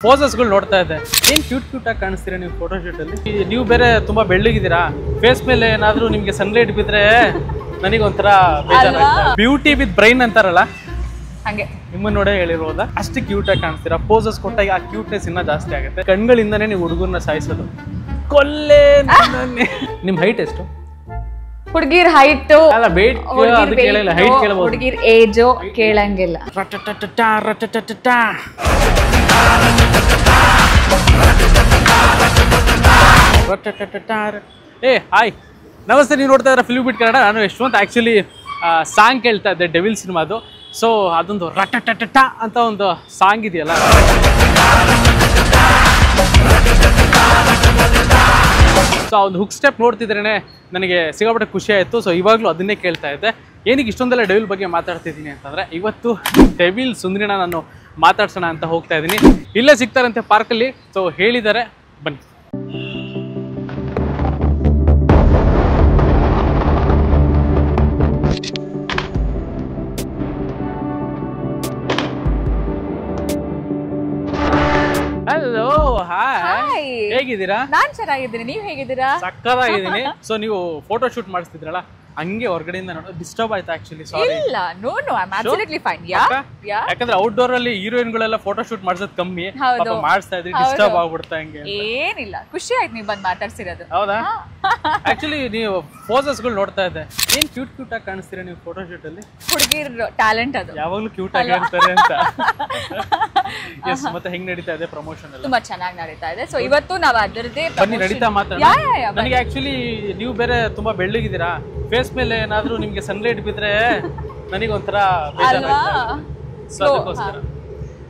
ಪೋಸಸ್ಗಳು ನೋಡ್ತಾ ಇದ್ದೆ. ಏನ್ ಕ್ಯೂಟ್ ಆಗಿ ಕಾಣಿಸ್ತೀರಾ ನೀವು ಫೋಟೋ ಶೂಟ್ ಅಲ್ಲಿ. ನೀವು ಬೇರೆ ತುಂಬಾ ಬೆಳ್ಳಗಿದ್ದೀರಾ, ಫೇಸ್ ಮೇಲೆ ಏನಾದ್ರೂ ನಿಮ್ಗೆ ಸನ್ಲೈಟ್ ಬಿದ್ರೆ ನನಗೊಂಥರ ಬೇಜಾರಾಗುತ್ತೆ. ಬ್ಯೂಟಿ ವಿತ್ ಬ್ರೈನ್ ಅಂತಾರಲ್ಲ ಹಂಗೆ ನಿಮ್ಮನ್ನ ನೋಡೇ ಹೇಳಿರೋದ. ಅಷ್ಟು ಕ್ಯೂಟ್ ಆಗಿ ಕಾಣಿಸ್ತೀರಾ. ಪೋಸಸ್ ಕೊಟ್ಟಾಗ ಆ ಕ್ಯೂಟ್ನೆಸ್ ಇನ್ನ ಜಾಸ್ತಿ ಆಗುತ್ತೆ. ಕಣ್ಗಳಿಂದಾನೇ ನೀವು ಹುಡುಗರನ್ನ ಸಾಯಿಸೋದು. ಕೊಲ್ಲೆ ನಿಮ್ ಹೈಟ್ ಎಷ್ಟು? ಹುಡುಗಿರ್ ಹೈಟ್ ಅಲ್ಲ ವೇಟ್ ಅದು ಕೇಳಿಲ್ಲ, ಹೈಟ್ ಕೇಳಬಹುದು. ಹುಡುಗಿರ್ ಏಜ್ ಕೇಳಂಗಿಲ್ಲ. ಏ ಹಾಯ್ ನಮಸ್ತೆ, ನೀವು ನೋಡ್ತಾ ಇದ್ದಾರೆ ಫಿಲ್ಮ್ ಬಿಟ್ ಕನ್ನಡ. ನಾನು ಯಶವಂತ್. ಆ್ಯಕ್ಚುಲಿ ಸಾಂಗ್ ಕೇಳ್ತಾ ಇದ್ದೆ, ಡೆವಿಲ್ ಸಿನಿಮಾದು. ಸೊ ಅದೊಂದು ರಟಟಟ ಅಂತ ಒಂದು ಸಾಂಗ್ ಇದೆಯಲ್ಲ, ಸೊ ಒಂದು ಹುಕ್ ಸ್ಟೆಪ್ ನೋಡ್ತಿದ್ರೇ ನನಗೆ ಸಿಕ್ಕಾಪಟ್ಟೆ ಖುಷಿ ಆಯಿತು. ಸೊ ಇವಾಗಲೂ ಅದನ್ನೇ ಕೇಳ್ತಾ ಇದ್ದೆ. ಏನಕ್ಕೆ ಇಷ್ಟೊಂದೆಲ್ಲ ಡೆವಿಲ್ ಬಗ್ಗೆ ಮಾತಾಡ್ತಿದ್ದೀನಿ ಅಂತಂದರೆ, ಇವತ್ತು ಡೆವಿಲ್ ಸುಂದರಿನ ನಾನು ಮಾತಾಡ್ಸೋಣ ಅಂತ ಹೋಗ್ತಾ ಇದ್ದೀನಿ. ಇಲ್ಲೇ ಸಿಗ್ತಾರಂತೆ ಪಾರ್ಕಲ್ಲಿ. ಸೊ ಹೇಳಿದ್ದಾರೆ, ಬನ್ನಿ. ಹಲೋ, ಹಾಯ್, ಹೇಗಿದ್ದೀರಾ? ನಾನ್ ಚೆನ್ನಾಗಿದ್ದೀನಿ, ನೀವ್ ಹೇಗಿದ್ದೀರಾ? ಸಕ್ಕತ್ತಾಗಿದ್ದೀನಿ. ಸೊ ನೀವು ಫೋಟೋ ಶೂಟ್ ಮಾಡಿಸ್ತಿದ್ರಲ್ಲ, ಹಂಗೆ ಹೊರಗಡೆಯಿಂದ ಡಿಸ್ಟರ್ಬ್ ಆಯ್ತು ಆಕ್ಚುಲಿ. ಸಾರಿ. ಇಲ್ಲ, no no, I am absolutely fine. ಯಾಕಂದ್ರೆ ಔಟ್ಡೋರ್ ಅಲ್ಲಿ ಹೀರೋಯಿನ್ಗಳೆಲ್ಲ ಫೋಟೋ ಶೂಟ್ ಮಾಡ್ಸೋದು ಕಮ್ಮಿ, ಪಾಪ ಮಾಡಿಸ್ತಾ ಇದ್ರಿ, ಡಿಸ್ಟರ್ಬ್ ಆಗ್ಬಿಡ್ತಾ ಹಂಗೆ. ಏನಿಲ್ಲ, ಖುಷಿ ಆಯ್ತು ನೀವು ಬಂದ್ ಮಾತಾಡ್ಸಿರೋದು. ಹೌದಾ? ಆಕ್ಚುಲಿ ನೀವು ಪೋಸಸ್ಗಳು ನೋಡ್ತಾ ಇದ್ದೆ. ಏನ್ ಕ್ಯೂಟ್ ಆಗಿ ಕಾಣಿಸ್ತೀರಾ ನೀವು ಫೋಟೋ ಶೂಟ್ ಅಲ್ಲಿ. ಹುಡುಗಿರ್ ಟ್ಯಾಲೆಂಟ್ ಅದು, ಯಾವಾಗ್ಲೂ ಕ್ಯೂಟ್ ಆಗಿ ಇರ್ತಾರೆ ಅಂತ. ಎಸ್, ಮತ್ತೆ ಹೆಂಗ್ ನಡೀತಾ ಇದೆ ಪ್ರಮೋಷನ್ ಎಲ್ಲ? ತುಂಬಾ ಚೆನ್ನಾಗಿ ನಡೀತಾ ಇದೆ. ಸೊ ಇವತ್ತು ನಾವು ಅದರದೇ ಬನ್ನಿ ನಡೀತಾ ಮಾತಾಡ. ನನಗೆ ಆಕ್ಚುಲಿ ನೀವು ಬೇರೆ ತುಂಬಾ ಬೆಳ್ಳಗಿದ್ದೀರಾ, ಫೇಸ್ ಮೇಲೆ ಏನಾದ್ರೂ ನಿಮ್ಗೆ ಸನ್ಲೈಟ್ ಬಿದ್ರೆ ನನಗೊಂಥರ ಬೇಜಾರಾಗುತ್ತೆ. ಸೊ ಅದಕ್ಕೋಸ್ಕರ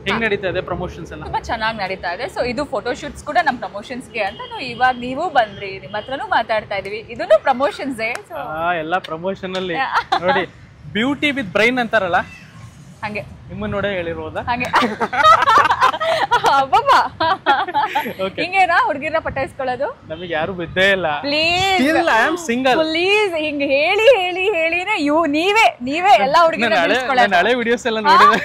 ಹೆಂಗ್ ನಡೀತಾ ಇದೆ ಪ್ರಮೋಷನ್ಸ್ ಎಲ್ಲ? ತುಂಬಾ ಚೆನ್ನಾಗಿ ನಡೀತಾ ಇದೆ. ಸೊ ಇದು ಫೋಟೋ ಶೂಟ್ಸ್ ಕೂಡ ನಮ್ ಪ್ರಮೋಷನ್ಸ್ಗೆ ಅಂತ ಇವಾಗ ನೀವು ಬಂದ್ರಿ, ನಿಮ್ಮ ಹತ್ರನೂ ಮಾತಾಡ್ತಾ ಇದೀವಿ. ಇದನ್ನು ಪ್ರಮೋಷನ್ಸ್ ಎಲ್ಲ ಪ್ರಮೋಷನ್ ಅಲ್ಲಿ ನೋಡಿ. ಬ್ಯೂಟಿ ವಿತ್ ಬ್ರೈನ್ ಅಂತಾರಲ್ಲ, ಹಂಗೆ ನಿಮ್ಮನ್ನ ನೋಡೇ ಹೇಳಿರೋದ. ಹಂಗೆ ಹಿಂಗೇನಾ ಹುಡುಗಿರ ಪಟಾಯಿಸ್ಕೊಳ್ಳೋದು? ನಮಗೆ ಯಾರು ಬಿದ್ದೇ ಇಲ್ಲ. Please, I am single. Please, ಹಿಂಗ್ ಹೇಳಿ ಹೇಳಿ ಹೇಳಿನೇ ನೀವೇ ಎಲ್ಲಾ ಹುಡುಗಿರ ಹಳೆ ವಿಡಿಯೋಸ್ ಎಲ್ಲ ನೋಡಿದೆ.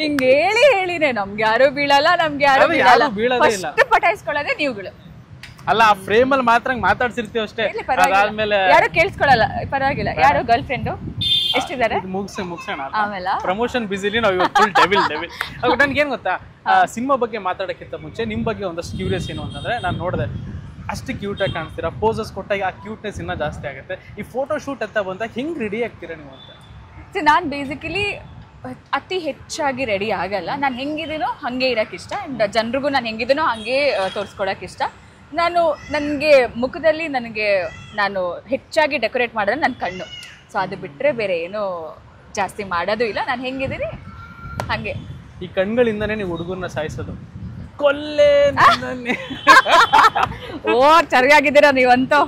ಹಿಂಗ್ ಹೇಳಿ ಹೇಳಿನೇ ನಮ್ಗೆ ಯಾರು ಬೀಳಲ್ಲ, ನಮ್ಗೆ ಯಾರು ಬೀಳಲ್ಲ. ಫಸ್ಟ್ ಪಟಾಯಿಸ್ಕೊಳ್ಳೋದೇ ನೀವುಗಳು. ಅಲ್ಲ, ಆ ಫ್ರೇಮ್ ಅಲ್ಲಿ ಮಾತ್ರ ಮಾತಾಡ್ಸಿರ್ತೀವಿ ಅಷ್ಟೇ. ಅದಾದ್ಮೇಲೆ ಯಾರು ಕೇಳಿಸ್ಕೊಳ್ಳಲ್ಲ, ಪರವಾಗಿಲ್ಲ. ಯಾರು ಗರ್ಲ್ ಫ್ರೆಂಡ್ ಎಷ್ಟಿದ್ದಾರೆ? ಮುಗಿಸೋಣ. ಆಮೇಲೆ ಪ್ರಮೋಷನ್ ಬಿಸಿಲಿ ನಾವು ಇವತ್ತು ಫುಲ್ ಡೆವಿಲ್. ನನ್ಗೆ ಏನ್ ಗೊತ್ತಾ, ಸಿನಿಮಾ ಬಗ್ಗೆ ಮಾತಾಡಕ್ಕಿಂತ ಮುಂಚೆ ನಿಮ್ ಬಗ್ಗೆ ಒಂದಷ್ಟು ಕ್ಯೂರಿಯಸ್ ಏನು ಅಂತಂದ್ರೆ, ನಾನು ನೋಡಿದೆ ಅಷ್ಟು ಕ್ಯೂಟ್ ಆಗಿ ಕಾಣಿಸ್ತೀರಾ. ಪೋಸಸ್ ಕೊಟ್ಟಾಗ ಆ ಕ್ಯೂಟ್ನೆಸ್ ಇನ್ನ ಜಾಸ್ತಿ ಆಗುತ್ತೆ. ಈ ಫೋಟೋ ಶೂಟ್ ಅಂತ ಬಂದಾಗ ಹೆಂಗ್ ರೆಡಿ ಆಗ್ತೀರಾ ನೀವು ಅಂತ? ನಾನು ಬೇಸಿಕಲಿ ಅತಿ ಹೆಚ್ಚಾಗಿ ರೆಡಿ ಆಗಲ್ಲ. ನಾನು ಹೆಂಗಿದ್ದೀನೋ ಹಾಗೆ ಇರೋಕ್ಕೆ ಇಷ್ಟ. ಆ್ಯಂಡ್ ಜನರಿಗೂ ನಾನು ಹೆಂಗಿದ್ದೀನೋ ಹಾಗೆ ತೋರಿಸ್ಕೊಳಕ್ಕೆ ಇಷ್ಟ. ನನಗೆ ಮುಖದಲ್ಲಿ ನಾನು ಹೆಚ್ಚಾಗಿ ಡೆಕೋರೇಟ್ ಮಾಡಿದ್ರೆ ನನ್ನ ಕಣ್ಣು. ಸೊ ಅದು ಬಿಟ್ಟರೆ ಬೇರೆ ಏನೂ ಜಾಸ್ತಿ ಮಾಡೋದು ಇಲ್ಲ. ನಾನು ಹೆಂಗಿದ್ದೀನಿ ಹಾಗೆ. ಈ ಕಣ್ಗಳಿಂದನೇ ನೀವು ಹುಡುಗರನ್ನ ಸಾಯಿಸೋದು. ಕೊಲ್ಲೆ ಓ, ಸರಿಯಾಗಿದ್ದೀರಾ ನೀವಂತೂ.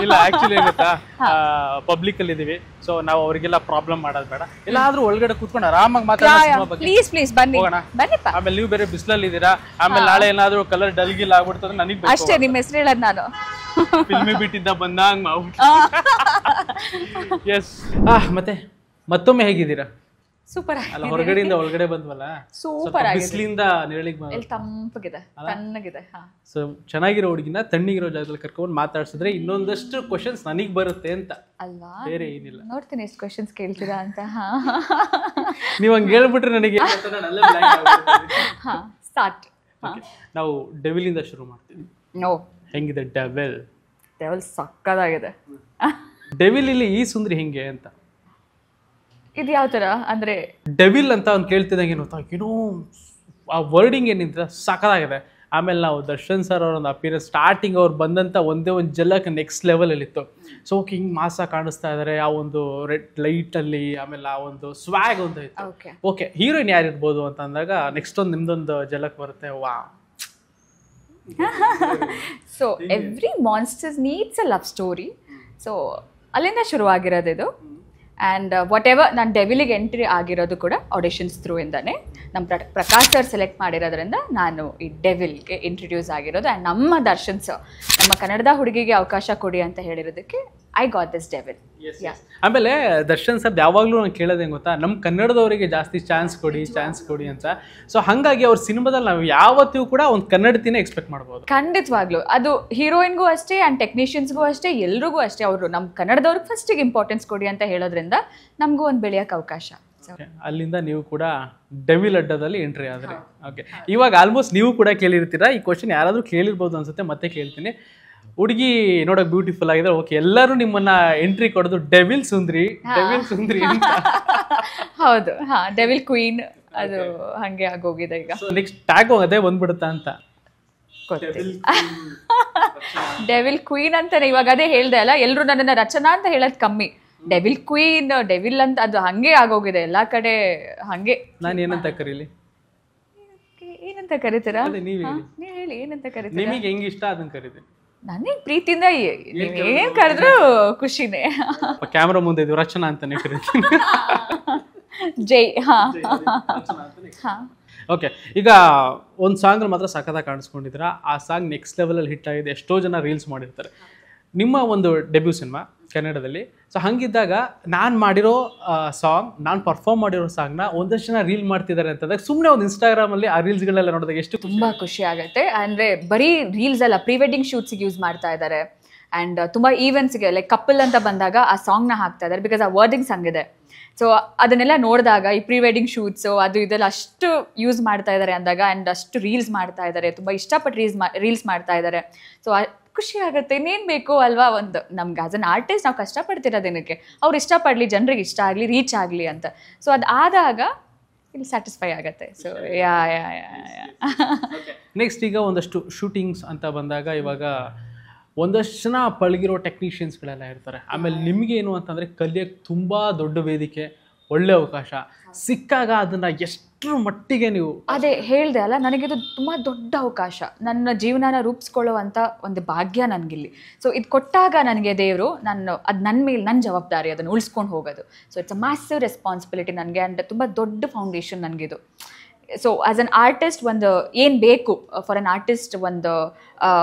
ಇಲ್ಲ, ಆಕ್ಚುಲಿ ಗೊತ್ತಾ, ಪಬ್ಲಿಕ್ ಅಲ್ಲಿ ಇದೀವಿ. ಸೊ ನಾವು ಅವರಿಗೆಲ್ಲ ಪ್ರಾಬ್ಲಮ್ ಮಾಡೋದು ಬೇಡ. ಎಲ್ಲಾದ್ರೂ ಒಳಗಡೆ ಕೂತ್ಕೊಂಡು ಆರಾಮಾಗಿ ಮಾತಾಡೋಣ. ಪ್ಲೀಸ್ ಬನ್ನಿ. ಆಮೇಲೆ ನೀವು ಬೇರೆ ಬಿಸಿಲಲ್ಲಿ ಇದ್ದೀರಾ. ಆಮೇಲೆ ನಾಳೆ ಏನಾದ್ರು ಕಲರ್ ಡಲ್ಗಿಲ್ ಆಗ್ಬಿಡ್ತದೆ ನನಗೆ ಅಷ್ಟೇ. ನಿಮ್ಮ ಹೆಸರು ಹೇಳೋದು ನಾನು ಫಿಲ್ಮಿ ಬಿಟ್ಟಿದ್ದ ಬಂದಂಗ್ ಮಾಡ್ಬಿಟ್ಟು. ಎಸ್. ಮತ್ತೊಮ್ಮೆ ಹೇಗಿದ್ದೀರಾ? ಸೂಪರ್. ಅಲ್ಲ, ಹೊರಗಡೆಯಿಂದ ಒಳಗಡೆ ಬಂದ್ವಲ್ಲ, ಸೂಪರ್ ಆಗಿದೆ. ಬಿಸಿಲಿಂದ ನೆರಳಿಗೆ ತಂಪಗಿದೆ, ತಣ್ಣಗಿದೆ. ಸೊ ಚೆನ್ನಾಗಿರೋ ಹುಡುಗಿನ ತಣ್ಣಗಿರೋ ಜಾಗದಲ್ಲಿ ಕರ್ಕೊಂಡು ಮಾತಾಡ್ಸಿದ್ರೆ ಇನ್ನೊಂದಷ್ಟು ಕ್ವಶನ್ಸ್ ನನಗ್ ಬರುತ್ತೆ ಅಂತ ಅಲ್ವಾ? ಬೇರೆ ಏನಿಲ್ಲ. ನೋಡ್ತೀನಿ ಎಷ್ಟು ಕ್ವಶನ್ಸ್ ಕೇಳ್ತೀರಾ ಅಂತ. ನೀವು ಹಂಗೆ ಹೇಳ್ಬಿಟ್ರೆ ನನಗೆ ಸ್ಟಾರ್ಟ್. ನಾವು ಡೆವಿಲ್ ಇಂದ ಶುರು ಮಾಡ್ತೀವಿ. ನೋ, ಹೆಂಗಿದೆ ಡೆವಿಲ್? ಡೆವಿಲ್ ಸಕ್ಕದಾಗಿದೆ. ಡೆವಿಲ್ ಇಲ್ಲಿ ಈ ಸುಂದರಿ ಹೆಂಗೆ ಅಂತ. ಇದು ಯಾವ ತರ ಅಂದ್ರೆ, ಡೆವಿಲ್ ಅಂತ ಅವ್ನು ಕೇಳ್ತಿದ್ದಂಗೆ ಏನೋ ಆ ವರ್ಡಿಂಗ್ ಏನಿದೆ ಸಕ್ಕದಾಗಿದೆ. ಆಮೇಲೆ ನಾವು ದರ್ಶನ್ ಸರ್ ಅವ್ರ ಒಂದು ಅಪಿಯರೆನ್ಸ್, ಸ್ಟಾರ್ಟಿಂಗ್ ಅವ್ರು ಬಂದಂಥ ಒಂದೇ ಒಂದು ಜಲಕ್ ನೆಕ್ಸ್ಟ್ ಲೆವೆಲಲ್ಲಿ ಇತ್ತು. ಸೊ ಓಕೆ, ಹಿಂಗೆ ಮಾಸ ಕಾಣಿಸ್ತಾ ಇದ್ದಾರೆ ಆ ಒಂದು ರೆಡ್ ಲೈಟಲ್ಲಿ. ಆಮೇಲೆ ಆ ಒಂದು ಸ್ವ್ಯಾಗ್ ಒಂದು ಇತ್ತು. ಓಕೆ, ಹೀರೋಯಿನ್ ಯಾರು ಇರ್ಬೋದು ಅಂತ ಅಂದಾಗ ನೆಕ್ಸ್ಟ್ ಒಂದು ನಿಮ್ದೊಂದು ಜಲಕ್ ಬರುತ್ತೆ. ವಾ. So every monsters needs a love story. So ಅಲ್ಲಿಂದ ಶುರುವಾಗಿರೋದು ಇದು. ಆ್ಯಂಡ್ ವಾಟ್ ಎವರ್ ನಾನು ಡೆವಿಲಿಗೆ ಎಂಟ್ರಿ ಆಗಿರೋದು ಕೂಡ ಆಡಿಷನ್ಸ್ ಥ್ರೂ ಇಂದಾನೆ. ನಮ್ಮ ಪ್ರಕಾಶ್ ಸರ್ ಸೆಲೆಕ್ಟ್ ಮಾಡಿರೋದ್ರಿಂದ ನಾನು ಈ ಡೆವಿಲ್ಗೆ ಇಂಟ್ರೊಡ್ಯೂಸ್ ಆಗಿರೋದು. ಆ್ಯಂಡ್ ನಮ್ಮ ದರ್ಶನ್ ಸರ್ ನಮ್ಮ ಕನ್ನಡದ ಹುಡುಗಿಗೆ ಅವಕಾಶ ಕೊಡಿ ಅಂತ ಹೇಳಿರೋದಕ್ಕೆ ಐ ಗಾಟ್ ದಿಸ್ ಡೆವಿಲ್. ಆಮೇಲೆ ದರ್ಶನ್ ಸರ್ ಯಾವಾಗಲೂ ನಾನು ಕೇಳೋದೇನು ಗೊತ್ತಾ, ನಮ್ಮ ಕನ್ನಡದವರಿಗೆ ಜಾಸ್ತಿ ಚಾನ್ಸ್ ಕೊಡಿ ಅಂತ. ಸೊ ಹಾಗಾಗಿ ಅವ್ರ ಸಿನಿಮಾದಲ್ಲಿ ನಾವು ಯಾವತ್ತೂ ಕೂಡ ಒಂದು ಕನ್ನಡತಿನೇ ಎಕ್ಸ್ಪೆಕ್ಟ್ ಮಾಡ್ಬೋದು. ಖಂಡಿತವಾಗ್ಲು ಅದು ಹೀರೋಯಿನ್ಗೂ ಅಷ್ಟೇ ಆ್ಯಂಡ್ ಟೆಕ್ನಿಷಿಯನ್ಸ್ಗೂ ಅಷ್ಟೇ, ಎಲ್ರಿಗೂ ಅಷ್ಟೇ. ಅವರು ನಮ್ಮ ಕನ್ನಡದವ್ರಿಗೆ ಫಸ್ಟಿಗೆ ಇಂಪಾರ್ಟೆನ್ಸ್ ಕೊಡಿ ಅಂತ ಹೇಳೋದ್ರಿಂದ ನಮಗೂ ಒಂದು ಬೆಳೆಯೋಕ್ಕೆ ಅವಕಾಶ. ಅಲ್ಲಿಂದ ನೀವು ಕೂಡ ಡೆವಿಲ್ ಅಡ್ಡದಲ್ಲಿ ಎಂಟ್ರಿ ಆದ್ರಿ. ಓಕೆ, ಇವಾಗ ಆಲ್ಮೋಸ್ಟ್ ನೀವು ಕೂಡ ಕೇಳಿರ್ತೀರಾ ಈ ಕ್ವಶನ್, ಯಾರಾದರೂ ಕೇಳಿರ್ಬೋದು ಅನ್ಸುತ್ತೆ, ಮತ್ತೆ ಕೇಳ್ತೀನಿ. ಹುಡುಗಿ ನೋಡಕ್ ಬ್ಯೂಟಿಫುಲ್ ಆಗಿದ್ರೆ ಓಕೆ, ಎಲ್ಲರೂ ನಿಮ್ಮನ್ನ ಎಂಟ್ರಿ ಕೊಡೋದು ಡೆವಿಲ್ ಸುಂದ್ರಿ ಅಂತ. ಹೌದು, ಡೆವಿಲ್ ಕ್ವೀನ್ ಅದು ಹಂಗೆ ಆಗೋಗಿದೆ ಈಗ. ನೆಕ್ಸ್ಟ್ ಟ್ಯಾಗ್ ಅದೇ ಬಂದ್ಬಿಡುತ್ತಾ ಅಂತ. ಡೆವಿಲ್ ಕ್ವೀನ್ ಅಂತಾನೆ ಇವಾಗ ಅದೇ ಹೇಳ್ದೆ ಅಲ್ಲ, ಎಲ್ರು ನನ್ನನ್ನ ರಚನಾ ಅಂತ ಹೇಳೋದು ಕಮ್ಮಿ, ಡೆವಿಲ್ ಕ್ವೀನ್ ಡೆವಿಲ್ ಅಂತ ಅದು ಹಂಗೆ ಆಗೋಗಿದೆ ಎಲ್ಲಾ ಕಡೆ. ಹಂಗೆ ನಾನು ಏನಂತ ಕರೀಲಿ? ಏನಂತ ಕರಿತೀರಾ ನೀವ್ ಹೇಳಿ, ಏನಂತ ಕರಿತೀರಾ? ನಿಮಗೆ ಹೆಂಗ್ ಇಷ್ಟ ಅದನ್ನ ಕರೀರಿ. ನನಗೆ ಪ್ರೀತಿಯಿಂದ ಏನ್ ಕರೆದ್ರು ಖುಷಿನೇ. ಕ್ಯಾಮ್ರಾ ಮುಂದೆ ಇದು ರಚನಾ ಅಂತಾನೆ ಕರೀತೀನಿ. ಜೈ. ಓಕೆ, ಈಗ ಒಂದು ಸಾಂಗ್ ಮಾತ್ರ ಸಖತ್ತಾಗಿ ಕಾಣಿಸ್ಕೊಂಡಿದ್ರ, ಆ ಸಾಂಗ್ ನೆಕ್ಸ್ಟ್ ಲೆವೆಲಲ್ಲಿ ಹಿಟ್ ಆಗಿದೆ, ಎಷ್ಟೋ ಜನ ರೀಲ್ಸ್ ಮಾಡಿರ್ತಾರೆ. ನಿಮ್ಮ ಒಂದು ಡೆಬ್ಯೂ ಸಿನಿಮಾ ಕನ್ನಡದಲ್ಲಿ. ಸೊ ಹಂಗಿದ್ದಾಗ ನಾನು ಮಾಡಿರೋ ಸಾಂಗ್, ನಾನು ಪರ್ಫಾರ್ಮ್ ಮಾಡಿರೋ ಸಾಂಗ್ನ ಒಂದಷ್ಟು ಜನ ರೀಲ್ ಮಾಡ್ತಿದ್ದಾರೆ ಅಂತಂದಾಗ ಸುಮ್ಮನೆ ಒಂದು ಇನ್ಸ್ಟಾಗ್ರಾಮಲ್ಲಿ ಆ ರೀಲ್ಸ್ಗಳೆಲ್ಲ ನೋಡಿದಾಗ ಎಷ್ಟು ತುಂಬ ಖುಷಿ ಆಗುತ್ತೆ. ಅಂದರೆ ಬರೀ ರೀಲ್ಸ್ ಅಲ್ಲ, ಪ್ರೀ ವೆಡ್ಡಿಂಗ್ ಶೂಟ್ಸಿಗೆ ಯೂಸ್ ಮಾಡ್ತಾ ಇದ್ದಾರೆ ಆ್ಯಂಡ್ ತುಂಬ ಈವೆಂಟ್ಸ್ಗೆ ಲೈಕ್ ಕಪಲ್ ಅಂತ ಬಂದಾಗ ಆ ಸಾಂಗ್ನ ಹಾಕ್ತಾ ಇದ್ದಾರೆ, ಬಿಕಾಸ್ ಆ ವರ್ಡಿಂಗ್ಸ್ ಹಂಗಿದೆ. ಸೊ ಅದನ್ನೆಲ್ಲ ನೋಡಿದಾಗ ಈ ಪ್ರೀ ವೆಡ್ಡಿಂಗ್ ಶೂಟ್ಸು ಅದು ಇದೆಲ್ಲ ಅಷ್ಟು ಯೂಸ್ ಮಾಡ್ತಾ ಇದ್ದಾರೆ ಅಂದಾಗ ಆ್ಯಂಡ್ ಅಷ್ಟು ರೀಲ್ಸ್ ಮಾಡ್ತಾ ಇದ್ದಾರೆ, ತುಂಬ ಇಷ್ಟಪಟ್ಟು ರೀಲ್ಸ್ ಮಾಡ್ತಾ ಇದ್ದಾರೆ. ಸೊ ಖುಷಿ ಆಗುತ್ತೆ. ಇನ್ನೇನು ಬೇಕು ಅಲ್ವಾ, ಒಂದು ನಮ್ಗೆ ಆಸ್ ಅನ್ ಆರ್ಟಿಸ್ಟ್ ನಾವು ಕಷ್ಟಪಡ್ತಿರೋದೇನಕ್ಕೆ, ಅವ್ರು ಇಷ್ಟಪಡಲಿ, ಜನರಿಗೆ ಇಷ್ಟ ಆಗಲಿ, ರೀಚ್ ಆಗಲಿ ಅಂತ. ಸೊ ಅದು ಆದಾಗ ಇಲ್ಲಿ ಸ್ಯಾಟಿಸ್ಫೈ ಆಗುತ್ತೆ. ಸೊ ನೆಕ್ಸ್ಟ್ ಈಗ ಒಂದಷ್ಟು ಶೂಟಿಂಗ್ಸ್ ಅಂತ ಬಂದಾಗ ಇವಾಗ ಒಂದಷ್ಟು ಜನ ಪಳಗಿರೋ ಟೆಕ್ನಿಷಿಯನ್ಸ್ಗಳೆಲ್ಲ ಇರ್ತಾರೆ. ಆಮೇಲೆ ನಿಮಗೆ ಏನು ಅಂತಂದರೆ ಕಲಿಯೋಕ್ಕೆ ತುಂಬ ದೊಡ್ಡ ವೇದಿಕೆ, ಒಳ್ಳೆ ಅವಕಾಶ ಸಿಕ್ಕಾಗ ಅದನ್ನು ಎಷ್ಟರ ಮಟ್ಟಿಗೆ ನೀವು ಅದೇ ಹೇಳಿದೆ ಅಲ್ಲ, ನನಗಿದು ತುಂಬ ದೊಡ್ಡ ಅವಕಾಶ, ನನ್ನ ಜೀವನನ ರೂಪಿಸ್ಕೊಳ್ಳುವಂಥ ಒಂದು ಭಾಗ್ಯ ನನಗಿಲ್ಲಿ. ಸೊ ಇದು ಕೊಟ್ಟಾಗ ನನಗೆ ದೇವರು, ಅದು ನನ್ನ ಮೇಲೆ ನನ್ನ ಜವಾಬ್ದಾರಿ ಅದನ್ನು ಉಳಿಸ್ಕೊಂಡು ಹೋಗೋದು. So it's a massive responsibility ನನಗೆ ಆ್ಯಂಡ್ ತುಂಬ ದೊಡ್ಡ ಫೌಂಡೇಶನ್ ನನಗಿದು. ಸೊ ಆ್ಯಸ್ ಅನ್ ಆರ್ಟಿಸ್ಟ್ ಒಂದು ಏನು ಬೇಕು ಫಾರ್ ಅನ್ ಆರ್ಟಿಸ್ಟ್, ಒಂದು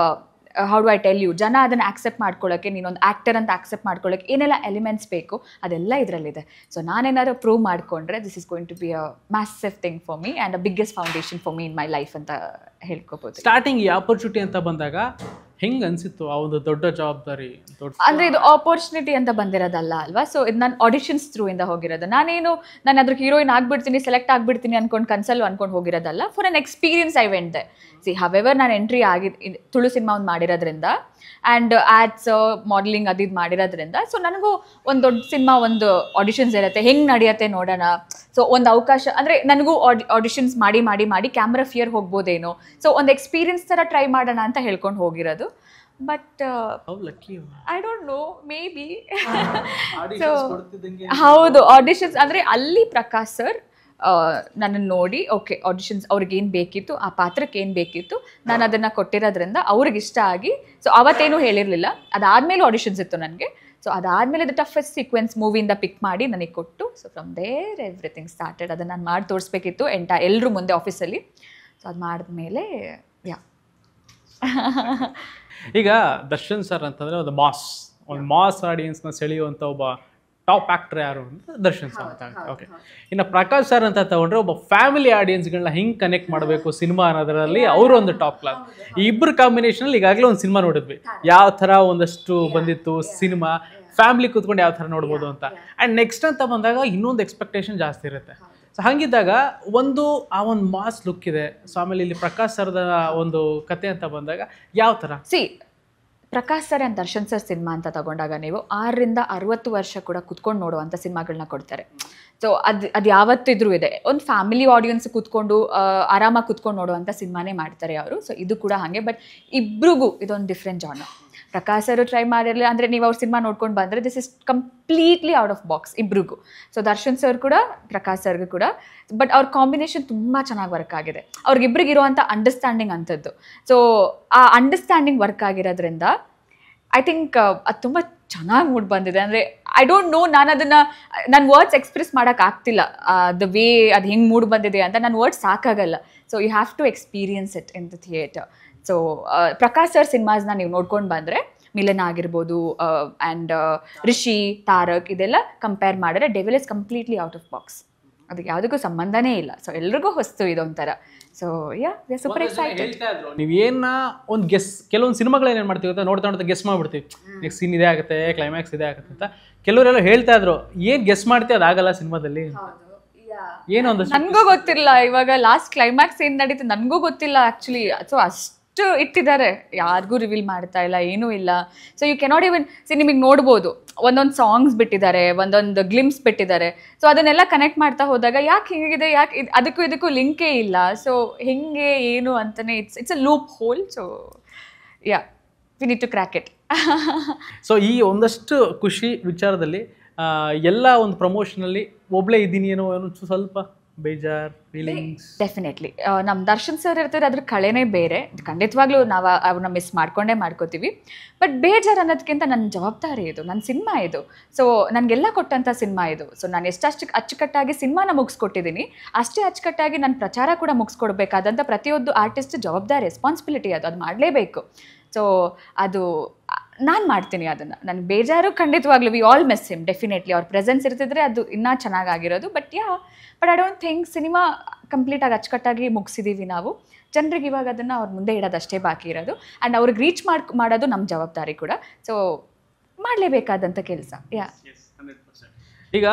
how do I tell you, ಜನ ಅದನ್ನು ಆಕ್ಸೆಪ್ಟ್ ಮಾಡ್ಕೊಳ್ಳೋಕ್ಕೆ, ನೀನೊಂದು ಆ್ಯಕ್ಟರ್ ಅಂತ ಆಕ್ಸೆಪ್ಟ್ ಮಾಡ್ಕೊಳ್ಳೋಕ್ಕೆ ಏನೆಲ್ಲ ಎಲಿಮೆಂಟ್ಸ್ ಬೇಕು ಅದೆಲ್ಲ ಇದರಲ್ಲಿದೆ. ಸೊ ನಾನೇನಾದ್ರು ಪ್ರೂವ್ ಮಾಡಿಕೊಂಡ್ರೆ this is going to be a massive thing for me and a biggest foundation for me in my life ಅಂತ ಹೇಳ್ಕೋಬೋದು. ಸ್ಟಾರ್ಟಿಂಗ್ ಈ ಆಪರ್ಚುನಿಟಿ ಅಂತ ಬಂದಾಗ ಹೆಂಗೆ ಅನಿಸಿತ್ತು ಆ ಒಂದು ದೊಡ್ಡ ಜವಾಬ್ದಾರಿ? ಅಂದರೆ ಇದು ಆಪರ್ಚುನಿಟಿ ಅಂತ ಬಂದಿರೋದಲ್ಲ ಅಲ್ವಾ. ಸೊ ಇದು ನಾನು ಆಡಿಷನ್ಸ್ ಥ್ರೂ ಇಂದ ಹೋಗಿರೋದು. ನಾನು ಅದ್ರ ಹೀರೋಯಿನ್ ಆಗ್ಬಿಡ್ತೀನಿ, ಸೆಲೆಕ್ಟ್ ಆಗ್ಬಿಡ್ತೀನಿ ಅನ್ಕೊಂಡು ಕನ್ಸಲ್ಲು ಅನ್ಕೊಂಡು ಹೋಗಿರೋದಲ್ಲ. For an experience I went there. See however ನಾನು ಎಂಟ್ರಿ ತುಳು ಸಿನಿಮಾ ಒಂದು ಮಾಡಿರೋದ್ರಿಂದ ಆ್ಯಂಡ್ ಆ್ಯಡ್ಸ್ ಮಾಡಲಿಂಗ್ ಅದು ಇದು ಮಾಡಿರೋದ್ರಿಂದ ಸೊ ನನಗೂ ಒಂದು ದೊಡ್ಡ ಸಿನಿಮಾ ಒಂದು ಆಡಿಷನ್ಸ್ ಇರುತ್ತೆ, ಹೆಂಗೆ ನಡೆಯುತ್ತೆ ನೋಡೋಣ. ಸೊ ಒಂದು ಅವಕಾಶ ಅಂದರೆ ನನಗೂ ಆಡಿಷನ್ಸ್ ಮಾಡಿ ಕ್ಯಾಮ್ರಾ ಫಿಯರ್ ಹೋಗ್ಬೋದೇನೋ, ಸೊ ಒಂದು ಎಕ್ಸ್ಪೀರಿಯನ್ಸ್ ಥರ ಟ್ರೈ ಮಾಡೋಣ ಅಂತ ಹೇಳ್ಕೊಂಡು ಹೋಗಿರೋದು. But I don't know, may be. So ಹೌದು, ಆಡಿಷನ್ಸ್ ಅಂದರೆ ಅಲ್ಲಿ ಪ್ರಕಾಶ್ ಸರ್ ನನ್ನನ್ನು ನೋಡಿ ಓಕೆ ಆಡಿಷನ್ಸ್ ಅವ್ರಿಗೇನು ಬೇಕಿತ್ತು, ಆ ಪಾತ್ರಕ್ಕೆ ಏನು ಬೇಕಿತ್ತು, ನಾನು ಅದನ್ನು ಕೊಟ್ಟಿರೋದ್ರಿಂದ ಅವ್ರಿಗೆ ಇಷ್ಟ ಆಗಿ. ಸೊ ಅವತ್ತೇನೂ ಹೇಳಿರಲಿಲ್ಲ, ಅದಾದಮೇಲೆ ಆಡಿಷನ್ಸ್ ಇತ್ತು ನನಗೆ. ಸೊ ಅದಾದಮೇಲೆ ದ ಟಫೆಸ್ಟ್ ಸೀಕ್ವೆನ್ಸ್ ಮೂವಿಯಿಂದ ಪಿಕ್ ಮಾಡಿ ನನಗೆ ಕೊಟ್ಟು, so from there everything started. ಅದನ್ನು ನಾನು ಮಾಡಿ ತೋರಿಸ್ಬೇಕಿತ್ತು ಎಲ್ಲರೂ ಮುಂದೆ ಆಫೀಸಲ್ಲಿ. ಸೊ ಅದು ಮಾಡಿದ್ಮೇಲೆ ಈಗ ದರ್ಶನ್ ಸರ್ ಅಂತಂದರೆ ಒಂದು ಮಾಸ್ ಆಡಿಯನ್ಸ್ನ ಸೆಳೆಯುವಂಥ ಒಬ್ಬ ಟಾಪ್ ಆ್ಯಕ್ಟರ್ ಯಾರು ಅಂತ ದರ್ಶನ್ ಸರ್ ಅಂತ. ಓಕೆ, ಇನ್ನು ಪ್ರಕಾಶ್ ಸರ್ ಅಂತ ತಗೊಂಡ್ರೆ ಒಬ್ಬ ಫ್ಯಾಮಿಲಿ ಆಡಿಯನ್ಸ್ಗಳನ್ನ ಹೆಂಗೆ ಕನೆಕ್ಟ್ ಮಾಡಬೇಕು ಸಿನಿಮಾ ಅನ್ನೋದರಲ್ಲಿ ಅವರು ಒಂದು ಟಾಪ್ ಕ್ಲಾಸ್. ಈ ಇಬ್ಬರು ಕಾಂಬಿನೇಷನಲ್ಲಿ ಈಗಾಗಲೇ ಒಂದು ಸಿನಿಮಾ ನೋಡಿದ್ವಿ, ಯಾವ ಥರ ಒಂದಷ್ಟು ಬಂದಿತ್ತು ಸಿನಿಮಾ, ಫ್ಯಾಮಿಲಿ ಕೂತ್ಕೊಂಡು ಯಾವ ಥರ ನೋಡ್ಬೋದು ಅಂತ. ಆ್ಯಂಡ್ ನೆಕ್ಸ್ಟ್ ಅಂತ ಬಂದಾಗ ಇನ್ನೊಂದು ಎಕ್ಸ್ಪೆಕ್ಟೇಷನ್ ಜಾಸ್ತಿ ಇರುತ್ತೆ. ಸೊ ಹಾಗಿದ್ದಾಗ ಒಂದು ಮಾಸ್ ಲುಕ್ ಇದೆ. ಸೊ ಆಮೇಲೆ ಇಲ್ಲಿ ಪ್ರಕಾಶ್ ಸರ್ದ ಒಂದು ಕತೆ ಅಂತ ಬಂದಾಗ ಯಾವ ಥರ? Prakash sir and Darshan sir cinema ಅಂತ ತಗೊಂಡಾಗ ನೀವು 6 ರಿಂದ 60 ವರ್ಷ ಕೂಡ ಕುತ್ಕೊಂಡು ನೋಡುವಂಥ ಸಿನಿಮಾಗಳನ್ನ ಕೊಡ್ತಾರೆ. ಸೊ ಅದು ಯಾವತ್ತಿದ್ರೂ ಇದೆ, ಒಂದು ಫ್ಯಾಮಿಲಿ ಆಡಿಯನ್ಸ್ ಕೂತ್ಕೊಂಡು ಆರಾಮಾಗಿ ಕೂತ್ಕೊಂಡು ನೋಡುವಂಥ ಸಿನಿಮಾನೇ ಮಾಡ್ತಾರೆ ಅವರು. ಸೊ ಇದು ಕೂಡ ಹಾಗೆ, ಬಟ್ ಇಬ್ರಿಗೂ ಇದೊಂದು different genre. Prakash sir try ಮಾಡಿರಲಿಲ್ಲ ಅಂದರೆ ನೀವು ಅವ್ರ ಸಿನಿಮಾ ನೋಡ್ಕೊಂಡು ಬಂದರೆ this is completely out of box ಇಬ್ರಿಗೂ. ಸೊ ದರ್ಶನ್ ಸರ್ ಕೂಡ ಪ್ರಕಾಶ್ ಸರ್ಗೂ ಕೂಡ, ಬಟ್ ಅವ್ರ ಕಾಂಬಿನೇಷನ್ ತುಂಬ ಚೆನ್ನಾಗಿ ವರ್ಕ್ ಆಗಿದೆ. ಅವ್ರಿಗಿಬ್ರಿಗಿರುವಂಥ ಅಂಡರ್ಸ್ಟ್ಯಾಂಡಿಂಗ್ ಅಂಥದ್ದು. ಸೊ ಆ ಅಂಡರ್ಸ್ಟ್ಯಾಂಡಿಂಗ್ ವರ್ಕ್ ಆಗಿರೋದ್ರಿಂದ ಐ ಥಿಂಕ್ ಅದು ತುಂಬ ಚೆನ್ನಾಗಿ ಮೂಡ್ ಬಂದಿದೆ. ಅಂದರೆ ಐ ಡೋಂಟ್ ನೋ, ನಾನು ಅದನ್ನು ನನ್ನ ವರ್ಡ್ಸ್ ಎಕ್ಸ್ಪ್ರೆಸ್ ಮಾಡೋಕ್ಕಾಗ್ತಿಲ್ಲ, ದ ವೇ ಅದು ಹೆಂಗೆ ಮೂಡ್ ಬಂದಿದೆ ಅಂತ ನನ್ನ ವರ್ಡ್ಸ್ ಸಾಕಾಗಲ್ಲ. So you have to experience it in the theatre. ಸೊ ಪ್ರಕಾಶ್ ಸರ್ ಸಿನಿಮಾಸ್ನ ನೀವು ನೋಡ್ಕೊಂಡು ಬಂದರೆ ಮಿಲನ್ ಆಗಿರ್ಬೋದು ಆ್ಯಂಡ್ ರಿಷಿ, ತಾರಕ್ ಇದೆಲ್ಲ ಕಂಪೇರ್ ಮಾಡಿದ್ರೆ devil is completely out of box. ಅದಕ್ಕೆ ಯಾವುದಕ್ಕೂ ಸಂಬಂಧನೇ ಇಲ್ಲ. ಸೊ ಎಲ್ರಿಗೂ ಹೊಸ್ತು ಇದೊಂಥರ. So yeah we are super excited. ನೀವೇನ ಒಂದು ಕೆಲವೊಂದು ಸಿನಿಮಾಗಳು ಏನೇನು ಮಾಡ್ತೀವಿ ಅಂತ ನೋಡ್ತಾ ಗೆಸ್ ಮಾಡ್ಬಿಡ್ತೀವಿ, ನೆಕ್ಸ್ಟ್ ಸೀನ್ ಇದೇ ಆಗುತ್ತೆ, ಕ್ಲೈಮ್ಯಾಕ್ಸ್ ಇದೇ ಆಗುತ್ತೆ ಅಂತ. ಕೆಲವರೆಲ್ಲ ಹೇಳ್ತಾ ಇದ್ರು ಏನು ಗೆಸ್ ಮಾಡ್ತೀವಿ ಅದಾಗಲ್ಲ ಸಿನಿಮಾದಲ್ಲಿ. ಏನೋ ಒಂದು ನನಗೂ ಗೊತ್ತಿಲ್ಲ, ಇವಾಗ ಲಾಸ್ಟ್ ಕ್ಲೈಮ್ಯಾಕ್ಸ್ ಏನು ನಡೀತು ನನಗೂ ಗೊತ್ತಿಲ್ಲ ಆ್ಯಕ್ಚುಲಿ. ಸೊ ಅಷ್ಟು ಇಟ್ಟಿದ್ದಾರೆ, ಯಾರಿಗೂ ರಿವೀಲ್ ಮಾಡ್ತಾ ಇಲ್ಲ, ಏನೂ ಇಲ್ಲ. ಸೊ ಯು ಕೆನಾಟ್ ಇವನ್ ನಿಮಗೆ ನೋಡ್ಬೋದು, ಒಂದೊಂದು ಸಾಂಗ್ಸ್ ಬಿಟ್ಟಿದ್ದಾರೆ, ಒಂದೊಂದು ಗ್ಲಿಮ್ಸ್ ಬಿಟ್ಟಿದ್ದಾರೆ. ಸೊ ಅದನ್ನೆಲ್ಲ ಕನೆಕ್ಟ್ ಮಾಡ್ತಾ ಹೋದಾಗ ಯಾಕೆ ಹೀಗಿದೆ, ಯಾಕೆ ಅದಕ್ಕೂ ಇದಕ್ಕೂ ಲಿಂಕೇ ಇಲ್ಲ. ಸೊ ಹೆಂಗೆ ಏನು ಅಂತಲೇ it's a loophole. So yeah we need to crack it. So ಈ ಒಂದಷ್ಟು ಖುಷಿ ವಿಚಾರದಲ್ಲಿ ಎಲ್ಲ ಒಂದು ಪ್ರಮೋಷನಲ್ಲಿ ಒಬ್ಳೇ ಇದ್ದೀನಿ ಏನೋ ಸ್ವಲ್ಪ ಬೇಜಾರ್ ಫೀಲಿಂಗ್ಸ್. ಡೆಫಿನೆಟ್ಲಿ ನಮ್ಮ ದರ್ಶನ್ ಸರ್ ಇರ್ತಾರೆ, ಅದ್ರ ಕಳೆನೇ ಬೇರೆ. ಖಂಡಿತವಾಗ್ಲೂ ನಾವು ಅವ್ರನ್ನ ಮಿಸ್ ಮಾಡ್ಕೋತೀವಿ. ಬಟ್ ಬೇಜಾರು ಅನ್ನೋದಕ್ಕಿಂತ ನನ್ನ ಜವಾಬ್ದಾರಿ ಇದು, ನನ್ನ ಸಿನಿಮಾ ಇದು. ಸೊ ನನಗೆಲ್ಲ ಕೊಟ್ಟಂಥ ಸಿನಿಮಾ ಇದು. ಸೊ ನಾನು ಎಷ್ಟು ಅಚ್ಚುಕಟ್ಟಾಗಿ ಸಿನಿಮಾನ ಮುಗಿಸ್ಕೊಟ್ಟಿದ್ದೀನಿ, ಅಷ್ಟೇ ಅಚ್ಚುಕಟ್ಟಾಗಿ ನನ್ನ ಪ್ರಚಾರ ಕೂಡ ಮುಗಿಸ್ಕೊಡ್ಬೇಕಾದಂಥ ಪ್ರತಿಯೊಂದು ಆರ್ಟಿಸ್ಟ್ ಜವಾಬ್ದಾರಿ, ರೆಸ್ಪಾನ್ಸಿಬಿಲಿಟಿ ಅದು ಮಾಡಲೇಬೇಕು. ಸೊ ಅದು ನಾನು ಮಾಡ್ತೀನಿ ಅದನ್ನು. ನನಗೆ ಬೇಜಾರು ಖಂಡಿತವಾಗ್ಲೂ we all miss him definitely. ಅವ್ರ ಪ್ರೆಸೆನ್ಸ್ ಇರ್ತಿದ್ರೆ ಅದು ಇನ್ನೂ ಚೆನ್ನಾಗಿರೋದು. But I don't think cinema ಕಂಪ್ಲೀಟಾಗಿ ಅಚ್ಚುಕಟ್ಟಾಗಿ ಮುಗಿಸಿದ್ದೀವಿ ನಾವು. ಜನರಿಗೆ ಇವಾಗ ಅದನ್ನು ಅವ್ರ ಮುಂದೆ ಇಡೋದಷ್ಟೇ ಬಾಕಿ ಇರೋದು. ಆ್ಯಂಡ್ ಅವ್ರಿಗೆ ರೀಚ್ ಮಾಡೋದು ನಮ್ಮ ಜವಾಬ್ದಾರಿ ಕೂಡ. ಸೊ ಮಾಡಲೇಬೇಕಾದಂಥ ಕೆಲಸ. ಈಗ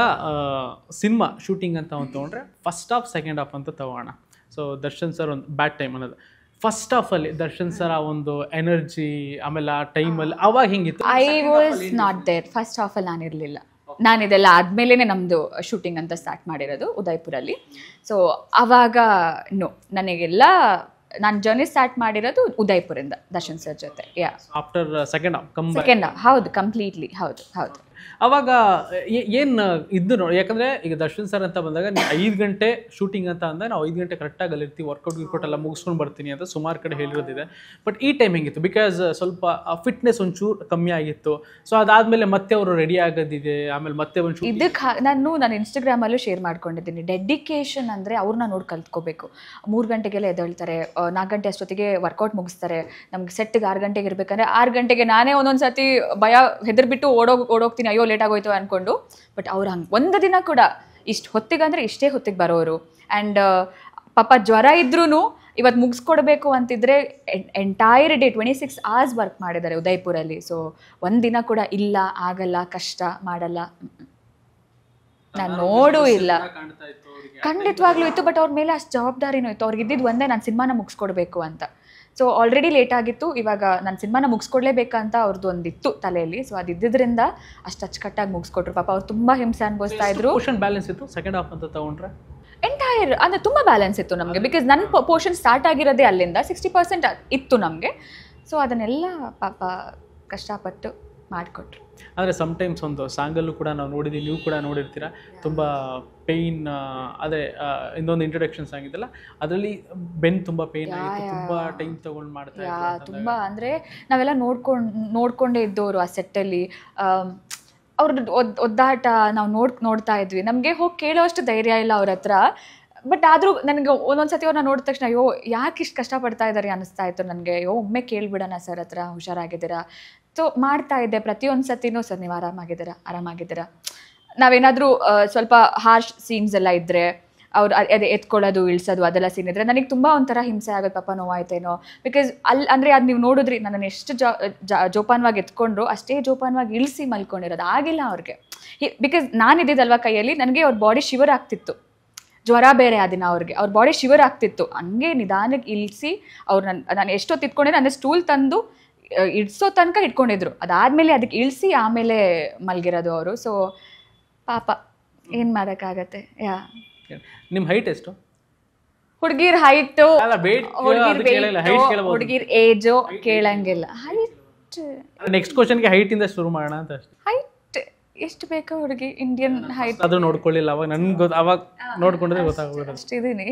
ಸಿನಿಮಾ ಶೂಟಿಂಗ್ ಅಂತ ಒಂದು ತೊಗೊಂಡ್ರೆ ಫಸ್ಟ್ ಹಾಫ್ ಸೆಕೆಂಡ್ ಹಾಫ್ ಅಂತ ತಗೋಣ. ಸೊ ದರ್ಶನ್ ಸರ್ ಒಂದು ಬ್ಯಾಡ್ ಟೈಮ್ ಅನ್ನೋದು ಫಸ್ಟ್ ಹಾಫಲ್ಲಿ ದರ್ಶನ್ ಸರ್ ಆ ಒಂದು ಎನರ್ಜಿ, ಆಮೇಲೆ ಆ ಟೈಮಲ್ಲಿ ಅವಾಗ ಹೆಂಗಿತ್ತು? I was not there. First ಹಾಫಲ್ಲಿ ನಾನಿರಲಿಲ್ಲ. ನಾನು ಇದೆಲ್ಲ ಆದಮೇಲೆ ನಮ್ಮದು ಶೂಟಿಂಗ್ ಅಂತ ಸ್ಟಾರ್ಟ್ ಮಾಡಿರೋದು ಉದಯ್ಪುರಲ್ಲಿ. ಸೊ ಆವಾಗ ನಾನು ಜರ್ನಿ ಸ್ಟಾರ್ಟ್ ಮಾಡಿರೋದು ಉದಯ್ಪುರಿಂದ ದರ್ಶನ್ ಸರ್ ಜೊತೆ. ಆಫ್ಟರ್ ಸೆಕೆಂಡ್ ಹಾಫ್ ಹೌದು, ಕಂಪ್ಲೀಟ್ಲಿ ಹೌದು. ಅವಾಗ ಏನು ಇದ್ದು ನೋಡಿ, ಯಾಕಂದರೆ ಈಗ ದರ್ಶನ್ ಸರ್ ಅಂತ ಬಂದಾಗ ನೀವು 5 ಗಂಟೆ ಶೂಟಿಂಗ್ ಅಂತ ಅಂದಾಗ ನಾವು 5 ಗಂಟೆ ಕರೆಕ್ಟಾಗಿ ಅಲ್ಲಿರ್ತೀವಿ, ವರ್ಕೌಟ್ ಎಲ್ಲ ಮುಗಿಸ್ಕೊಂಡು ಬರ್ತೀನಿ ಅಂತ ಸುಮಾರು ಕಡೆ ಹೇಳಿರೋದಿದೆ. ಬಟ್ ಈ ಟೈಮ್ ಹೆಂಗಿತ್ತು? ಬಿಕಾಸ್ ಸ್ವಲ್ಪ ಫಿಟ್ನೆಸ್ ಒಂಚೂರು ಕಮ್ಮಿ ಆಗಿತ್ತು. ಸೊ ಅದಾದಮೇಲೆ ಮತ್ತೆ ಅವರು ರೆಡಿ ಆಗೋದಿದೆ, ಆಮೇಲೆ ಮತ್ತೆ ಒಂದು ಇದಕ್ಕೆ ನಾನು ಇನ್ಸ್ಟಾಗ್ರಾಮಲ್ಲೂ ಶೇರ್ ಮಾಡ್ಕೊಂಡಿದ್ದೀನಿ. ಡೆಡಿಕೇಶನ್ ಅಂದರೆ ಅವ್ರನ್ನ ನೋಡಿ ಕಲ್ತ್ಕೋಬೇಕು. 3 ಗಂಟೆಗೆಲ್ಲ ಎದ್ದೇಳ್ತಾರೆ, 4 ಗಂಟೆ ಅಷ್ಟೊತ್ತಿಗೆ ವರ್ಕೌಟ್ ಮುಗಿಸ್ತಾರೆ. ನಮ್ಗೆ ಸೆಟ್ಟಿಗೆ 6 ಗಂಟೆಗೆ ಇರಬೇಕಂದ್ರೆ 6 ಗಂಟೆಗೆ ನಾನೇ ಒಂದೊಂದು ಸತಿ ಹೆದರ್ಬಿಟ್ಟು ಓಡೋಗ್ತೀನಿ, ಅಯ್ಯೋ ಲೇಟ್ ಆಗೋಯ್ತು ಅಂದ್ಕೊಂಡು. ಬಟ್ ಅವ್ರು ಹಂಗೆ ಒಂದು ದಿನ ಕೂಡ ಇಷ್ಟು ಹೊತ್ತಿಗಂದರೆ ಇಷ್ಟೇ ಹೊತ್ತಿಗೆ ಬರೋರು. ಆ್ಯಂಡ್ ಪಾಪ ಜ್ವರ ಇದ್ರೂ ಇವತ್ತು ಮುಗಿಸ್ಕೊಡ್ಬೇಕು ಅಂತಿದ್ರೆ ಎಂಟೈರ್ ಡೇ 26 hours ವರ್ಕ್ ಮಾಡಿದ್ದಾರೆ ಉದಯ್ಪುರಲ್ಲಿ. ಸೊ ಒಂದಿನ ಕೂಡ ಇಲ್ಲ, ಆಗಲ್ಲ, ಕಷ್ಟ, ಮಾಡಲ್ಲ, ನಾನು ನೋಡೂ ಇಲ್ಲ. ಖಂಡಿತವಾಗ್ಲೂ ಇತ್ತು. ಬಟ್ ಅವ್ರ ಮೇಲೆ ಅಷ್ಟು ಜವಾಬ್ದಾರಿನೂ ಇತ್ತು. ಅವ್ರಿಗೆ ಇದ್ದಿದ್ದು ಒಂದೇ, ನಾನು ಸಿನಿಮಾನ ಮುಗಿಸ್ಕೊಡ್ಬೇಕು ಅಂತ. ಸೊ ಆಲ್ರೆಡಿ ಲೇಟ್ ಆಗಿತ್ತು, ಇವಾಗ ನಾನು ಸಿನಿಮಾನ ಮುಗಿಸ್ಕೊಡ್ಲೇಬೇಕಂತ ಅವ್ರದ್ದು ಒಂದಿತ್ತು ತಲೆಯಲ್ಲಿ. ಸೊ ಅದಿದ್ದರಿಂದ ಅಷ್ಟು ಅಚ್ಚುಕಟ್ಟಾಗಿ ಮುಗಿಸ್ಕೊಟ್ರು. ಪಾಪ ಅವ್ರು ತುಂಬ ಹಿಂಸೆ ಅನುಭವಿಸ್ತಾ ಇದ್ರು. ಬ್ಯಾಲೆನ್ಸ್ ಇತ್ತು ಸೆಕೆಂಡ್ ಹಾಫ್ ಅಂತ ತಗೊಂಡ್ರೆ ಎಂಟೈರ್ ಅಂದರೆ ತುಂಬ ಬ್ಯಾಲೆನ್ಸ್ ಇತ್ತು ನಮಗೆ. ಬಿಕಾಸ್ ನನ್ನ ಪೋರ್ಷನ್ ಸ್ಟಾರ್ಟ್ ಆಗಿರೋದೇ ಅಲ್ಲಿಂದ 60% ಇತ್ತು ನಮಗೆ. ಸೊ ಅದನ್ನೆಲ್ಲ ಪಾಪ ಕಷ್ಟಪಟ್ಟು ಮಾಡಿಕೊಟ್ರು. ಆದರೆ ಸಮ್ಟೈಮ್ಸ್ ಒಂದು ಸಾಂಗಲ್ಲೂ ಕೂಡ ನಾವು ನೋಡಿದ್ದೀವಿ, ನೀವು ಕೂಡ ನೋಡಿರ್ತೀರ, ತುಂಬ ಪೇಯ್ನ್. ಅದೇ ಇನ್ನೊಂದು ಇಂಟ್ರೊಡಕ್ಷನ್ ಸಾಂಗ್ ಇದೆಲ್ಲ, ಅದರಲ್ಲಿ ಬೆನ್ ತುಂಬ ಪೇಯ್ನ್ ಆಗಿತ್ತು, ತುಂಬ ಟೈಮ್ ತೊಗೊಂಡು ಮಾಡ್ತಾ ಇದ್ರು. ತುಂಬ ಅಂದರೆ ನಾವೆಲ್ಲ ನೋಡ್ಕೊಂಡೇ ಇದ್ದವರು ಆ ಸೆಟ್ಟಲ್ಲಿ. ಅವ್ರದ್ದು ಒದ್ದಾಟ ನಾವು ನೋಡ್ತಾ ಇದ್ವಿ. ನಮಗೆ ಹೋಗಿ ಕೇಳೋಷ್ಟು ಧೈರ್ಯ ಇಲ್ಲ ಅವ್ರ ಹತ್ರ. ಬಟ್ ಆದರೂ ನನಗೆ ಒಂದೊಂದು ಸತಿ ಅವ್ರನ್ನ ನೋಡಿದ ತಕ್ಷಣ ಅಯ್ಯೋ ಯಾಕೆ ಇಷ್ಟು ಕಷ್ಟಪಡ್ತಾ ಇದ್ದಾರೆ ಅನ್ನಿಸ್ತಾ ಇತ್ತು ನನಗೆ. ಅಯ್ಯೋ ಒಮ್ಮೆ ಕೇಳಿಬಿಡೋಣ ಸರ್ ಹತ್ರ, ಹುಷಾರಾಗಿದ್ದೀರಾ? ಸೊ ಮಾಡ್ತಾ ಇದ್ದೆ ಪ್ರತಿಯೊಂದು ಸತಿನೂ, ಸರ್ ನೀವು ಆರಾಮಾಗಿದ್ದೀರಾ? ನಾವೇನಾದರೂ ಸ್ವಲ್ಪ ಹಾರ್ಶ್ ಸೀನ್ಸ್ ಎಲ್ಲ ಇದ್ದರೆ, ಅವ್ರು ಅದೇ ಎತ್ಕೊಳ್ಳೋದು, ಇಳಿಸೋದು ಅದೆಲ್ಲ ಸೀನ್ ಇದ್ದರೆ ನನಗೆ ತುಂಬ ಒಂಥರ ಹಿಂಸೆ ಆಗೋದು, ಪಾಪ ನೋವಾಯ್ತೇನೋ. ಬಿಕಾಸ್ ಅಂದರೆ ಅದು ನೀವು ನೋಡಿದ್ರಿ, ನನ್ನನ್ನು ಎಷ್ಟು ಜೋಪಾನವಾಗಿ ಎತ್ಕೊಂಡ್ರು ಅಷ್ಟೇ ಜೋಪಾನವಾಗಿ ಇಳಿಸಿ ಮಲ್ಕೊಂಡಿರೋದು ಆಗಿಲ್ಲ ಅವ್ರಿಗೆ. ಬಿಕಾಸ್ ನಾನು ಇದ್ದಿದ್ದಲ್ವ ಕೈಯಲ್ಲಿ, ನನಗೆ ಅವ್ರ ಬಾಡಿ ಶಿವರ್ ಆಗ್ತಿತ್ತು. ಜ್ವರ ಬೇರೆ ಆ ದಿನ ಅವ್ರಿಗೆ, ಅವ್ರ ಬಾಡಿ ಶಿವರ್ ಆಗ್ತಿತ್ತು. ಹಂಗೆ ನಿಧಾನಕ್ಕೆ ಇಳಿಸಿ ಅವ್ರು ನಾನು ಎಷ್ಟೊತ್ತು ಇಟ್ಕೊಂಡಿದ್ದೆ ಅಂದರೆ ಸ್ಟೂಲ್ ತಂದು ಇಡ್ಸೋ ತನಕ ಇಟ್ಕೊಂಡಿದ್ರು. ಅದಾದಮೇಲೆ ಅದಕ್ಕೆ ಇಳಿಸಿ ಆಮೇಲೆ ಮಲಗಿರೋದು ಅವರು. ಸೊ ಪಾಪ ಏನು ಮಾಡೋಕ್ಕಾಗತ್ತೆ. ನಿಮ್ಮ ಹೈಟ್ ಎಷ್ಟು? ಹುಡುಗಿರ್ ಹೈಟು, ಹುಡುಗಿರ್ ಏಜು ಕೇಳಂಗಿಲ್ಲ. ಹೈಟ್ ನೆಕ್ಸ್ಟ್ ಕ್ವಶನ್ಗೆ ಹೈಟಿಂದ ಶುರು ಮಾಡೋಣ ಅಂತ ಅಷ್ಟೇ. ಹೈಟ್ ಎಷ್ಟು ಬೇಕೋ ಹುಡುಗಿ, ಇಂಡಿಯನ್ ಹೈಟ್ ಅದು ನೋಡ್ಕೊಳ್ಳಿಲ್ಲ ಅವಾಗ, ನನ್ಗೆ ಅವಾಗ ನೋಡ್ಕೊಂಡ್ರೆ ಗೊತ್ತಾಗೋದು ಅಷ್ಟಿದ್ದೀನಿ.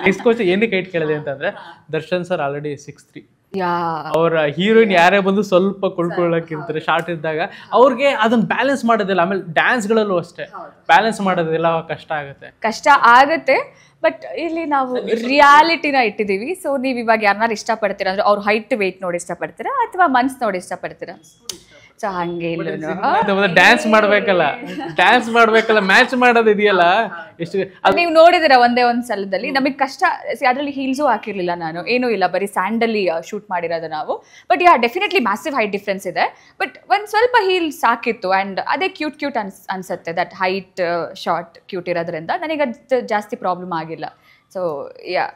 ನೆಕ್ಸ್ಟ್ ಕ್ವಶನ್ ಏನಕ್ಕೆ ಹೈಟ್ ಕೇಳಿದೆ ಅಂತಂದರೆ, ದರ್ಶನ್ ಸರ್ ಆಲ್ರೆಡಿ 6'3", ಯಾ ಅವರ ಹೀರೋಯಿನ್ ಯಾರೇ ಬಂದು ಸ್ವಲ್ಪ ಕುಳ್ಕೊಳ್ಳೋಕ್ಕಿರ್ತಾರೆ ಶಾರ್ಟ್ ಇದ್ದಾಗ, ಅವ್ರಿಗೆ ಅದನ್ನ ಬ್ಯಾಲೆನ್ಸ್ ಮಾಡೋದಿಲ್ಲ. ಆಮೇಲೆ ಡ್ಯಾನ್ಸ್ಗಳಲ್ಲೂ ಅಷ್ಟೇ ಬ್ಯಾಲೆನ್ಸ್ ಮಾಡೋದಿಲ್ಲ, ಕಷ್ಟ ಆಗುತ್ತೆ. ಕಷ್ಟ ಆಗುತ್ತೆ. ಬಟ್ ಇಲ್ಲಿ ನಾವು ರಿಯಾಲಿಟಿನ ಇಟ್ಟಿದ್ದೀವಿ. ಸೊ ನೀವು ಇವಾಗ ಯಾರನ್ನಾರು ಇಷ್ಟಪಡ್ತೀರಾ ಅಂದ್ರೆ ಅವ್ರ ಹೈಟ್ ವೆಯ್ಟ್ ನೋಡಿ ಇಷ್ಟಪಡ್ತೀರಾ ಅಥವಾ ಮನ್ಸ್ ನೋಡಿ ಇಷ್ಟಪಡ್ತೀರಾ? ಸೊ ಹಂಗೆ ಇಲ್ಲ, ಡ್ಯಾನ್ಸ್ ಮಾಡ್ಬೇಕಲ್ಲ ಮ್ಯಾಚ್ ಮಾಡೋದಿದೆಯಲ್ಲ ಎಷ್ಟು. ನೀವು ನೋಡಿದಿರ ಒಂದೇ ಒಂದು ಸಲದಲ್ಲಿ ನಮಗೆ ಕಷ್ಟ. ಅದರಲ್ಲಿ ಹೀಲ್ಸು ಹಾಕಿರ್ಲಿಲ್ಲ ನಾನು, ಏನೂ ಇಲ್ಲ, ಬರೀ ಸ್ಯಾಂಡಲ್ಲಿ ಶೂಟ್ ಮಾಡಿರೋದು ನಾವು. But yeah definitely massive height difference ಇದೆ. ಬಟ್ ಒಂದು ಸ್ವಲ್ಪ ಹೀಲ್ಸ್ ಹಾಕಿತ್ತು ಆ್ಯಂಡ್ ಅದೇ ಕ್ಯೂಟ್ ಅನ್ಸುತ್ತೆ. ದಟ್ ಹೈಟ್ ಶಾರ್ಟ್ ಕ್ಯೂಟ್ ಇರೋದ್ರಿಂದ ನನಗೆ ಅದು ಜಾಸ್ತಿ ಪ್ರಾಬ್ಲಮ್ ಆಗಿಲ್ಲ. So yeah